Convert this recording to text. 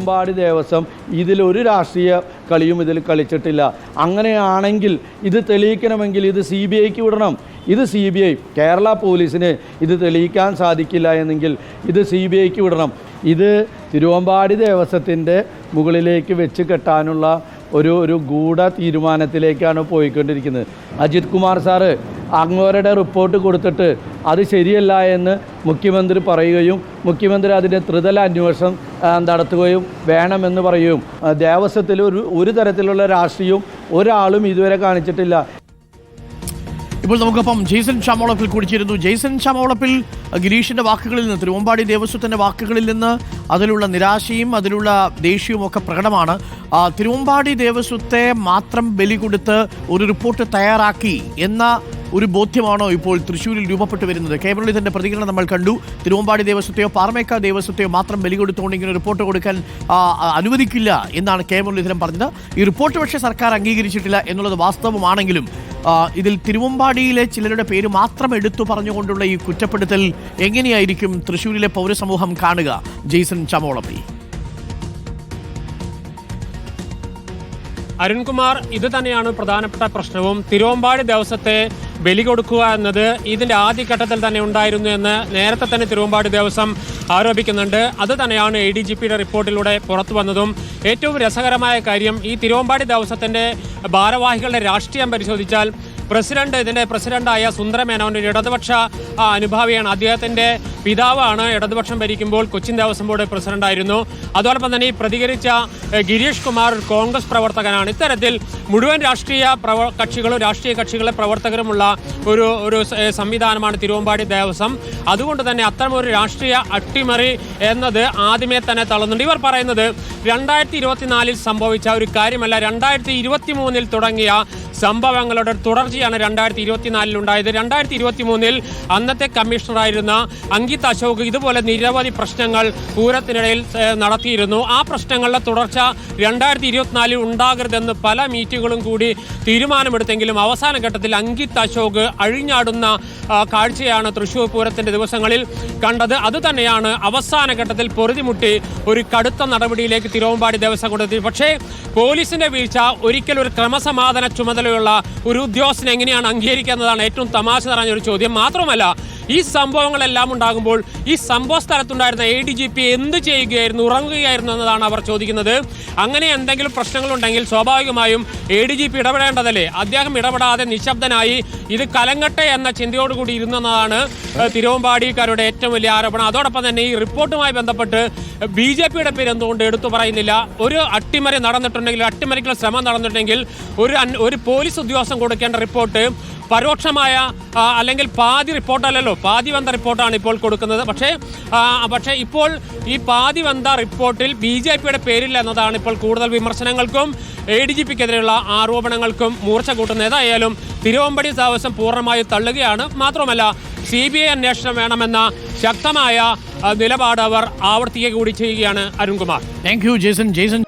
തിരുവമ്പാടി ദേവസ്വം ഇതിലൊരു രാഷ്ട്രീയ കളിയും ഇതിൽ കളിച്ചിട്ടില്ല. അങ്ങനെയാണെങ്കിൽ ഇത് തെളിയിക്കണമെങ്കിൽ ഇത് CBIക്ക് വിടണം. ഇത് CBI, കേരള പോലീസിന് ഇത് തെളിയിക്കാൻ സാധിക്കില്ല എന്നെങ്കിൽ ഇത് CBIക്ക് വിടണം. ഇത് തിരുവമ്പാടി ദേവസ്വത്തിൻ്റെ മുകളിലേക്ക് വെച്ച് കെട്ടാനുള്ള ഒരു ഗൂഢ തീരുമാനത്തിലേക്കാണ് പോയിക്കൊണ്ടിരിക്കുന്നത്. അജിത് കുമാർ സാറ് അങ്ങോരുടെ റിപ്പോർട്ട് കൊടുത്തിട്ട് അത് ശരിയല്ല എന്ന് മുഖ്യമന്ത്രി പറയുകയും മുഖ്യമന്ത്രി അതിൻ്റെ ത്രിതല അന്വേഷണം നടത്തുകയും വേണമെന്ന് പറയുകയും ദേവസ്വത്തിൽ ഒരു തരത്തിലുള്ള രാഷ്ട്രീയവും ഒരാളും ഇതുവരെ കാണിച്ചിട്ടില്ല. ഇപ്പോൾ നമുക്കൊപ്പം ജെയ്സൺ ചാമോളപ്പിൽ കൂടിച്ചേരുന്നു. ജെയ്സൺ ചാമോളപ്പിൽ ഗിരീഷിന്റെ വാക്കുകളിൽ നിന്ന്, തിരുവമ്പാടി ദേവസ്വത്തിന്റെ വാക്കുകളിൽ നിന്ന് അതിലുള്ള നിരാശയും അതിലുള്ള ദേഷ്യവും ഒക്കെ പ്രകടമാണ്. തിരുവമ്പാടി ദേവസ്വത്തെ മാത്രം ബലി കൊടുത്ത് ഒരു റിപ്പോർട്ട് തയ്യാറാക്കി എന്ന ഒരു ബോധ്യമാണോ ഇപ്പോൾ തൃശ്ശൂരിൽ രൂപപ്പെട്ടു വരുന്നത്? കെ മുരളീധരന്റെ പ്രതികരണം നമ്മൾ കണ്ടു. തിരുവമ്പാടി ദേവസ്വത്തെയോ പാറമേക്കാവ് ദേവസ്വത്തെയോ മാത്രം ബലി കൊടുത്തുകൊണ്ട് ഇങ്ങനെ റിപ്പോർട്ട് കൊടുക്കാൻ അനുവദിക്കില്ല എന്നാണ് കെ മുരളീധരൻ പറഞ്ഞത്. ഈ റിപ്പോർട്ട് പക്ഷേ സർക്കാർ അംഗീകരിച്ചിട്ടില്ല എന്നുള്ളത് വാസ്തവമാണെങ്കിലും ഇതിൽ തിരുവമ്പാടിയിലെ ചിലരുടെ പേര് മാത്രം എടുത്തു പറഞ്ഞുകൊണ്ടുള്ള ഈ കുറ്റപ്പെടുത്തൽ എങ്ങനെയായിരിക്കും തൃശ്ശൂരിലെ പൗരസമൂഹം കാണുക? ജെയ്സൺ ചാമോളപ്പി. അരുൺകുമാർ, ഇത് തന്നെയാണ് പ്രധാനപ്പെട്ട പ്രശ്നവും. തിരുവമ്പാടി ദേവസ്വത്തെ ബലി കൊടുക്കുക എന്നത് ഇതിന്റെ ആദ്യഘട്ടത്തിൽ തന്നെ ഉണ്ടായിരുന്നു എന്ന് നേരത്തെ തന്നെ തിരുവമ്പാടി ദേവസ്വം ആരോപിക്കുന്നുണ്ട്. അത് തന്നെയാണ് ADGPയുടെ റിപ്പോർട്ടിലൂടെ പുറത്തു വന്നതും. ഏറ്റവും രസകരമായ കാര്യം, ഈ തിരുവമ്പാടി ദേവസ്വത്തിന്റെ ഭാരവാഹികളുടെ രാഷ്ട്രീയം പരിശോധിച്ചാൽ ഇതിന്റെ പ്രസിഡന്റായ സുന്ദരമേനോൻ ഒരു ഇടതുപക്ഷ അനുഭാവിയാണ്. അദ്ദേഹത്തിന്റെ പിതാവാണ് ഇടതുപക്ഷം ഭരിക്കുമ്പോൾ കൊച്ചിൻ ദേവസ്വം ബോർഡ് പ്രസിഡന്റായിരുന്നു. അതോടൊപ്പം തന്നെ ഈ പ്രതികരിച്ച ഗിരീഷ് കുമാർ കോൺഗ്രസ് പ്രവർത്തകനാണ്. ഇത്തരത്തിൽ മുഴുവൻ രാഷ്ട്രീയ കക്ഷികളെ പ്രവർത്തകരുമുള്ള ഒരു സംവിധാനമാണ് തിരുവമ്പാടി ദേവസ്വം. അതുകൊണ്ട് തന്നെ അത്തരമൊരു രാഷ്ട്രീയ അട്ടിമറി എന്നത് ആദ്യമേ തന്നെ തള്ളുന്നുണ്ട്. ഇവർ പറയുന്നത് 2024 സംഭവിച്ച ഒരു കാര്യമല്ല, 2023 തുടങ്ങിയ സംഭവങ്ങളുടെ തുടർച്ചയാണ് 2024 ഉണ്ടായത്. 2023 അന്നത്തെ കമ്മീഷണറായിരുന്ന അങ്കിത് അശോക് ഇതുപോലെ നിരവധി പ്രശ്നങ്ങൾ പൂരത്തിനിടയിൽ നടത്തിയിരുന്നു. ആ പ്രശ്നങ്ങളുടെ തുടർച്ച 2024 ഉണ്ടാകരുതെന്ന് പല മീറ്റിങ്ങുകളും കൂടി തീരുമാനമെടുത്തെങ്കിലും അവസാന ഘട്ടത്തിൽ അങ്കിത് അശോക് അഴിഞ്ഞാടുന്ന കാഴ്ചയാണ് തൃശ്ശൂർ പൂരത്തിന്റെ ദിവസങ്ങളിൽ കണ്ടത്. അതുതന്നെയാണ് അവസാന ഘട്ടത്തിൽ പൊറുതിമുട്ടി ഒരു കടുത്ത നടപടിയിലേക്ക് തിരുവമ്പാടി ദേവസ്വം കൊണ്ടെത്തി. പക്ഷേ പോലീസിന്റെ വീഴ്ച ഒരിക്കലും ഒരു ക്രമസമാധാന ചുമതലയുള്ള ഒരു ഉദ്യോഗസ്ഥനെ എങ്ങനെയാണ് അംഗീകരിക്കുന്നതാണ് ഏറ്റവും തമാശ നിറഞ്ഞൊരു ചോദ്യം. മാത്രമല്ല, ഈ സംഭവങ്ങളെല്ലാം ഉണ്ടാകുമ്പോൾ ഈ സംഭവ സ്ഥലത്തുണ്ടായിരുന്ന ADGP എന്ത് ചെയ്യുകയായിരുന്നു, ഉറങ്ങുകയായിരുന്നു എന്നതാണ് അവർ ചോദിക്കുന്നത്. അങ്ങനെ എന്തെങ്കിലും പ്രശ്നങ്ങളുണ്ടെങ്കിൽ സ്വാഭാവികമായും ADGP ഇടപെടേണ്ടതല്ലേ? അദ്ദേഹം ഇടപെടാതെ നിശബ്ദനായി ഇത് കലങ്ങട്ടെ എന്ന ചിന്തയോടുകൂടി ഇരുന്നതാണ് തിരുവമ്പാടിക്കാരുടെ ഏറ്റവും വലിയ ആരോപണം. അതോടൊപ്പം തന്നെ ഈ റിപ്പോർട്ടുമായി ബന്ധപ്പെട്ട് BJPയുടെ പേര് എന്തുകൊണ്ട് എടുത്തു പറയുന്നില്ല? ഒരു അട്ടിമറി നടന്നിട്ടുണ്ടെങ്കിൽ, അട്ടിമറിക്കുള്ള ശ്രമം നടന്നിട്ടുണ്ടെങ്കിൽ ഒരു പോലീസ് ഉദ്യോഗസ്ഥൻ കൊടുക്കേണ്ട റിപ്പോർട്ട് പരോക്ഷമായ അല്ലെങ്കിൽ പാതി റിപ്പോർട്ടല്ലല്ലോ, പാതി വന്ന റിപ്പോർട്ടാണ് ഇപ്പോൾ കൊടുക്കുന്നത്. പക്ഷേ ഇപ്പോൾ ഈ പാതി വന്ന റിപ്പോർട്ടിൽ BJPയുടെ പേരില്ല എന്നതാണ് ഇപ്പോൾ കൂടുതൽ വിമർശനങ്ങൾക്കും ADGPക്കെതിരെയുള്ള ആരോപണങ്ങൾക്കും മൂർച്ച കൂട്ടുന്നത്. ഏതായാലും തിരുവമ്പാടി ദേവസ്വം പൂർണ്ണമായി തള്ളുകയാണ്. മാത്രമല്ല, CBI അന്വേഷണം വേണമെന്ന ശക്തമായ നിലപാട് അവർ ആവർത്തിക്കുക കൂടി ചെയ്യുകയാണ്. അരുൺകുമാർ. Thank you Jason.